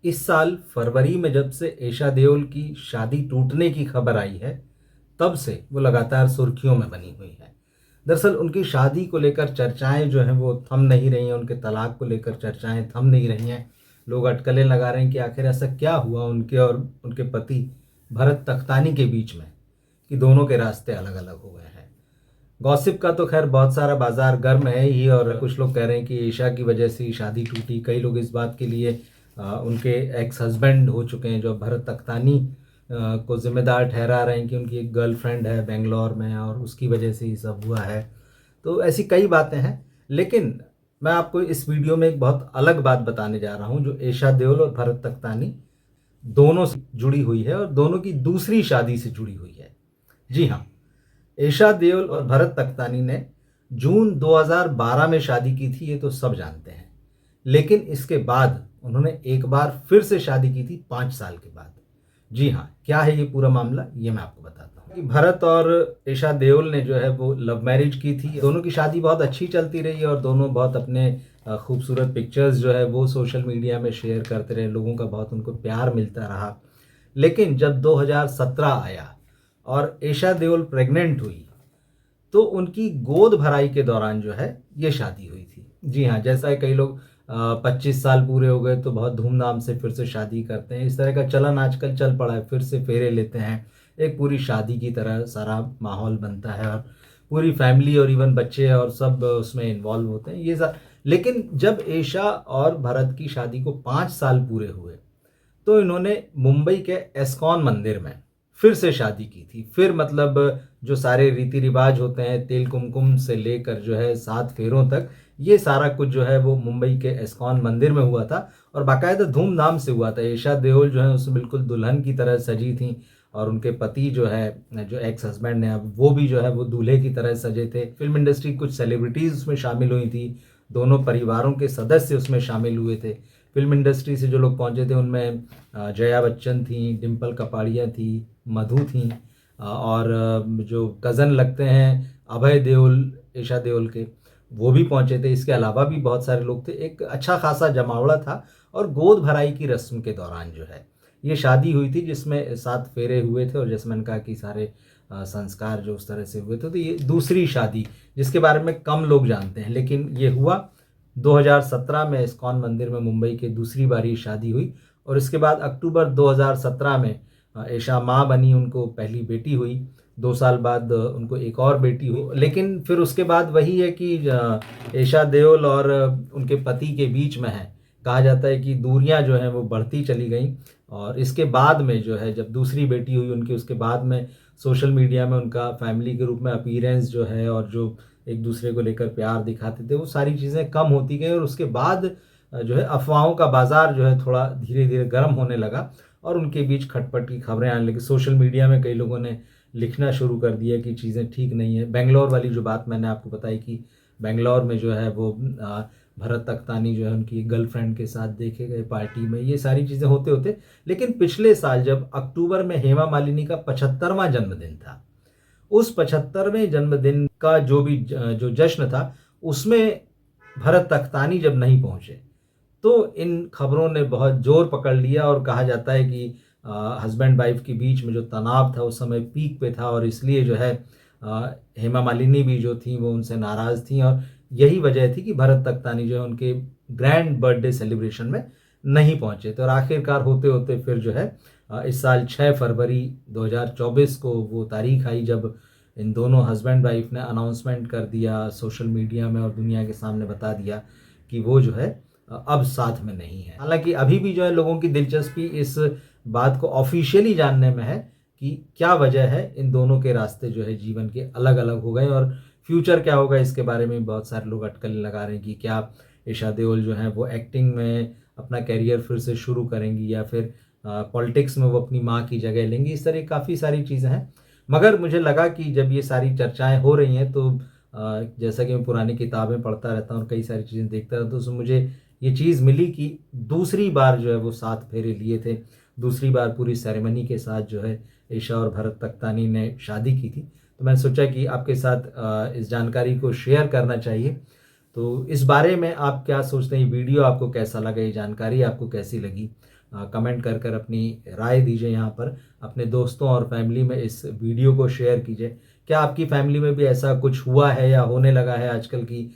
इस साल फरवरी में जब से ईशा देओल की शादी टूटने की खबर आई है, तब से वो लगातार सुर्खियों में बनी हुई है। दरअसल उनकी शादी को लेकर चर्चाएं जो हैं वो थम नहीं रही हैं, उनके तलाक को लेकर चर्चाएं थम नहीं रही हैं। लोग अटकलें लगा रहे हैं कि आखिर ऐसा क्या हुआ उनके और उनके पति भरत तख्तानी के बीच में कि दोनों के रास्ते अलग अलग हो गए हैं। गॉसिप का तो खैर बहुत सारा बाजार गर्म है ही, और कुछ लोग कह रहे हैं कि ईशा की वजह से ही शादी टूटी। कई लोग इस बात के लिए उनके एक्स हस्बैंड हो चुके हैं जो भरत तख्तानी को जिम्मेदार ठहरा रहे हैं कि उनकी एक गर्लफ्रेंड है बेंगलोर में और उसकी वजह से ये सब हुआ है। तो ऐसी कई बातें हैं, लेकिन मैं आपको इस वीडियो में एक बहुत अलग बात बताने जा रहा हूं जो ईशा देओल और भरत तख्तानी दोनों से जुड़ी हुई है और दोनों की दूसरी शादी से जुड़ी हुई है। जी हाँ, ईशा देओल और भरत तख्तानी ने जून 2012 में शादी की थी, ये तो सब जानते हैं। लेकिन इसके बाद उन्होंने एक बार फिर से शादी की थी 5 साल के बाद। जी हाँ, क्या है ये पूरा मामला, ये मैं आपको बताता हूँ कि भरत और ईशा देओल ने जो है वो लव मैरिज की थी। दोनों की शादी बहुत अच्छी चलती रही और दोनों बहुत अपने खूबसूरत पिक्चर्स जो है वो सोशल मीडिया में शेयर करते रहे, लोगों का बहुत उनको प्यार मिलता रहा। लेकिन जब 2017 आया और ईशा देओल प्रेग्नेंट हुई, तो उनकी गोद भराई के दौरान जो है ये शादी हुई थी। जी हाँ, जैसा है कई लोग 25 साल पूरे हो गए तो बहुत धूमधाम से फिर से शादी करते हैं, इस तरह का चलन आजकल चल पड़ा है। फिर से फेरे लेते हैं, एक पूरी शादी की तरह सारा माहौल बनता है और पूरी फैमिली और इवन बच्चे और सब उसमें इन्वॉल्व होते हैं ये सब। लेकिन जब ईशा और भरत की शादी को 5 साल पूरे हुए, तो इन्होंने मुंबई के एस्कॉन मंदिर में फिर से शादी की थी। फिर मतलब जो सारे रीति रिवाज होते हैं, तेल कुमकुम से लेकर जो है 7 फेरों तक, ये सारा कुछ जो है वो मुंबई के एस्कॉन मंदिर में हुआ था और बाकायदा धूमधाम से हुआ था। ईशा देओल जो है उसमें बिल्कुल दुल्हन की तरह सजी थी और उनके पति जो है, जो एक्स हस्बैंड है अब, वो भी जो है वो दूल्हे की तरह सजे थे। फिल्म इंडस्ट्री कुछ सेलिब्रिटीज उसमें शामिल हुई थी, दोनों परिवारों के सदस्य उसमें शामिल हुए थे। फिल्म इंडस्ट्री से जो लोग पहुंचे थे उनमें जया बच्चन थी, डिम्पल कपाड़िया थी, मधु थी, और जो कज़न लगते हैं अभय देओल ईशा देओल के, वो भी पहुंचे थे। इसके अलावा भी बहुत सारे लोग थे, एक अच्छा खासा जमावड़ा था। और गोद भराई की रस्म के दौरान जो है ये शादी हुई थी, जिसमें 7 फेरे हुए थे और जैसे मैंने कहा कि सारे संस्कार जो उस तरह से हुए थे। तो ये दूसरी शादी जिसके बारे में कम लोग जानते हैं, लेकिन ये हुआ 2017 में इस्कॉन मंदिर में मुंबई के दूसरी बार ये शादी हुई। और इसके बाद अक्टूबर 2017 में ईशा माँ बनी, उनको पहली बेटी हुई। 2 साल बाद उनको एक और बेटी हुई। लेकिन फिर उसके बाद वही है कि ईशा देओल और उनके पति के बीच में है, कहा जाता है कि दूरियां जो हैं वो बढ़ती चली गई। और इसके बाद में जो है जब दूसरी बेटी हुई उनकी, उसके बाद में सोशल मीडिया में उनका फैमिली के रूप में अपीयरेंस जो है और जो एक दूसरे को लेकर प्यार दिखाते थे, वो सारी चीज़ें कम होती गई। और उसके बाद जो है अफवाहों का बाजार जो है थोड़ा धीरे धीरे गर्म होने लगा और उनके बीच खटपट की खबरें आने लगी। सोशल मीडिया में कई लोगों ने लिखना शुरू कर दिया कि चीज़ें ठीक नहीं है। बेंगलोर वाली जो बात मैंने आपको बताई कि बेंगलोर में जो है वो भरत तख्तानी जो है उनकी गर्लफ्रेंड के साथ देखे गए पार्टी में, ये सारी चीज़ें होते होते, लेकिन पिछले साल जब अक्टूबर में हेमा मालिनी का 75वां जन्मदिन था, उस 75वें जन्मदिन का जो जश्न था, उसमें भरत तख्तानी जब नहीं पहुंचे, तो इन खबरों ने बहुत जोर पकड़ लिया और कहा जाता है कि हस्बैंड वाइफ के बीच में जो तनाव था उस समय पीक पे था और इसलिए जो है हेमा मालिनी भी जो थी वो उनसे नाराज़ थी और यही वजह थी कि भरत तख्तानी जो है उनके ग्रैंड बर्थडे सेलिब्रेशन में नहीं पहुंचे। तो और आखिरकार होते होते फिर जो है इस साल 6 फरवरी 2024 को वो तारीख आई जब इन दोनों हस्बैंड वाइफ ने अनाउंसमेंट कर दिया सोशल मीडिया में और दुनिया के सामने बता दिया कि वो जो है अब साथ में नहीं है। हालांकि अभी भी जो है लोगों की दिलचस्पी इस बात को ऑफिशियली जानने में है कि क्या वजह है इन दोनों के रास्ते जो है जीवन के अलग अलग हो गए और फ्यूचर क्या होगा इसके बारे में बहुत सारे लोग अटकलें लगा रहे हैं कि क्या ईशा देओल जो है वो एक्टिंग में अपना कैरियर फिर से शुरू करेंगी या फिर पॉलिटिक्स में वो अपनी माँ की जगह लेंगी। इस तरह काफ़ी सारी चीज़ें हैं, मगर मुझे लगा कि जब ये सारी चर्चाएं हो रही हैं तो जैसा कि मैं पुरानी किताबें पढ़ता रहता हूँ और कई सारी चीज़ें देखता रहता हूँ, तो मुझे ये चीज़ मिली कि दूसरी बार जो है वो 7 फेरे लिए थे, दूसरी बार पूरी सेरेमनी के साथ जो है ईशा और भरत तख्तानी ने शादी की थी। तो मैंने सोचा कि आपके साथ इस जानकारी को शेयर करना चाहिए। तो इस बारे में आप क्या सोचते हैं, ये वीडियो आपको कैसा लगा, ये जानकारी आपको कैसी लगी, कमेंट कर कर अपनी राय दीजिए यहाँ पर। अपने दोस्तों और फैमिली में इस वीडियो को शेयर कीजिए। क्या आपकी फैमिली में भी ऐसा कुछ हुआ है या होने लगा है आजकल की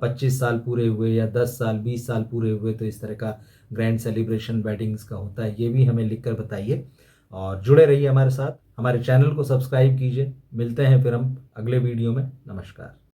25 साल पूरे हुए या 10 साल 20 साल पूरे हुए तो इस तरह का ग्रैंड सेलिब्रेशन वेडिंग्स का होता है? ये भी हमें लिख कर बताइए और जुड़े रहिए हमारे साथ। हमारे चैनल को सब्सक्राइब कीजिए। मिलते हैं फिर हम अगले वीडियो में। नमस्कार।